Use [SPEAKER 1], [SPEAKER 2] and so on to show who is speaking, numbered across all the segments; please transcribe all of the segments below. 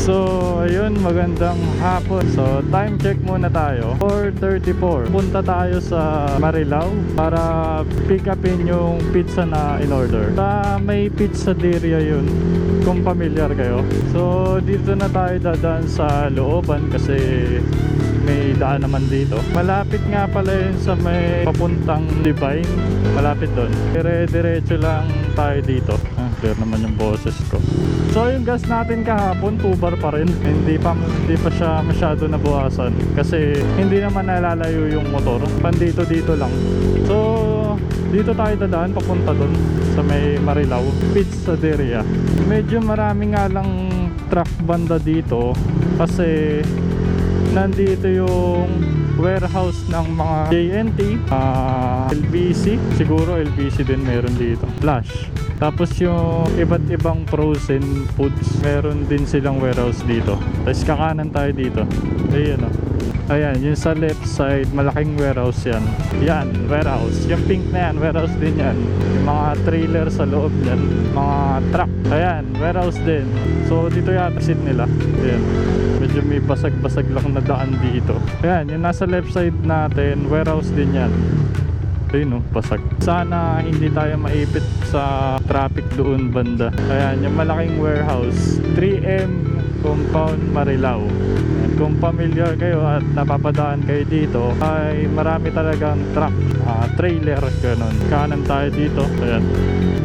[SPEAKER 1] So ayun, magandang hapon. So time check muna tayo, 4:34. Punta tayo sa Marilao para pick upin yung pizza na in order. Sa may pizzaderia yun, kung familiar kayo. So dito na tayo dadaan sa looban kasi may daan naman dito. Malapit nga pala yun sa may papuntang Divine. Malapit doon. Dire-diretso lang tayo dito. Clear naman yung boses ko. So yung gas natin kahapon 2 bar pa rin. Hindi pa siya masyado nabawasan kasi hindi naman nalalayo yung motor. Pandito dito lang. So dito tayo dadaan papunta doon sa may Marilao Pizzaderia. Medyo marami nga lang truck banda dito kasi nandito yung warehouse ng mga JNT, LBC, siguro LBC din meron dito, Flash. Tapos yung iba't ibang frozen foods, meron din silang warehouse dito. Tapos kakanan tayo dito. Ayun o. Ayan, yung sa left side, malaking warehouse yan. Yan, warehouse. Yung pink na yan, warehouse din yan. Yung mga trailer sa loob yan, mga truck. Ayan, warehouse din. So dito yata sit nila. Ayan. Medyo may basag-basag lang na daan dito. Ayan, yung nasa left side natin, warehouse din yan. Ayun, basag. Sana hindi tayo maipit sa traffic doon banda. Ayan, yung malaking warehouse, 3M Compound Marilao. Ayan, kung familiar kayo at napapadaan kayo dito, ay marami talagang truck, trailer, ganun. Kanan tayo dito. Ayan.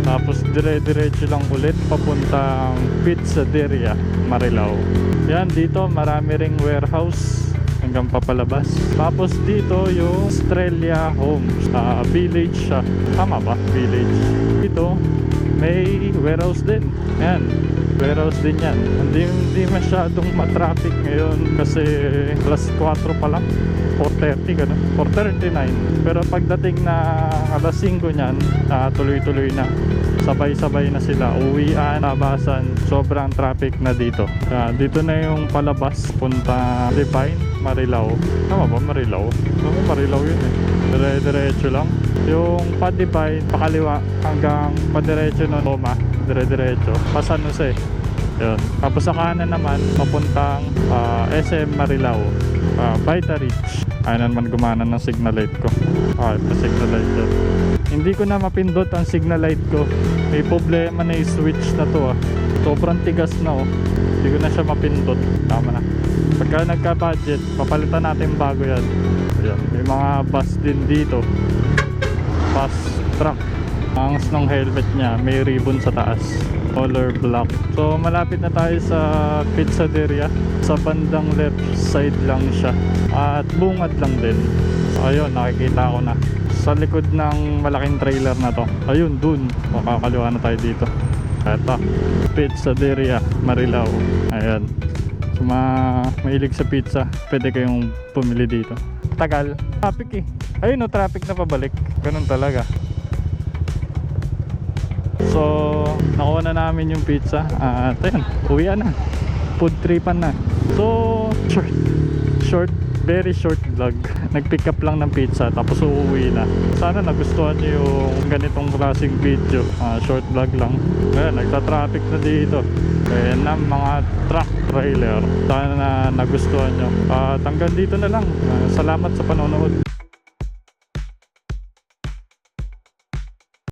[SPEAKER 1] Tapos dire-diretso lang ulit papuntang Pizzaderia Marilao. Yan, dito marami ring warehouse hanggang papalabas. Tapos dito yung Estrella Homes, village siya. Tama ba? Village. Dito may warehouse din. Yan, warehouse din yan. Hindi masyadong matraffic ngayon kasi alas 4 pa lang, 4:30 ganun, 4:39. Pero pagdating na alas 5 nyan, tuloy-tuloy na, sabay-sabay na sila, uwian, labasan, sobrang traffic na dito. Dito na yung palabas punta Divine, Marilao. Tama ba? Marilao? Marilao yun eh. Dire-diretso lang. Yung pa Divine, pakaliwa hanggang padiretso no Loma, dire-diretso pa San Jose. Yun. Tapos sa kanan naman papuntang SM Marilao, Vita Ridge. Ayun naman gumana ng signal light ko. Okay, pa signal light yun. Hindi ko na mapindot ang signal light ko. May problema na yung switch na to Sobrang tigas na Hindi ko na siya mapindot. Tama na. Pagka nagka-budget, papalitan natin bago yan. Ayan. May mga bus din dito. Bus truck. Ang ng helmet niya, may ribbon sa taas. Color black. So malapit na tayo sa Pizzaderia. Sa bandang left side lang siya. At bungad lang din. Ayun, nakikita ko na. Sa likod ng malaking trailer na to. Ayun, dun. Makakaliwa na tayo dito. Eto, Pizzaderia Marilao. Ayan. So mahilig sa pizza, pwede kayong pumili dito. Tagal. Traffic eh. Ayun traffic na pabalik. Ganun talaga. So nakuha na namin yung pizza. At ayun, uwian na. Food tripan na. So short, very short vlog. Nag-pick up lang ng pizza tapos uuwi na. Sana nagustuhan nyo yung ganitong klaseng video. Short vlog lang. Ayan, nagta-traffic na dito. Ayan na mga truck trailer. Sana na nagustuhan nyo. At hanggang dito na lang. Salamat sa panonood.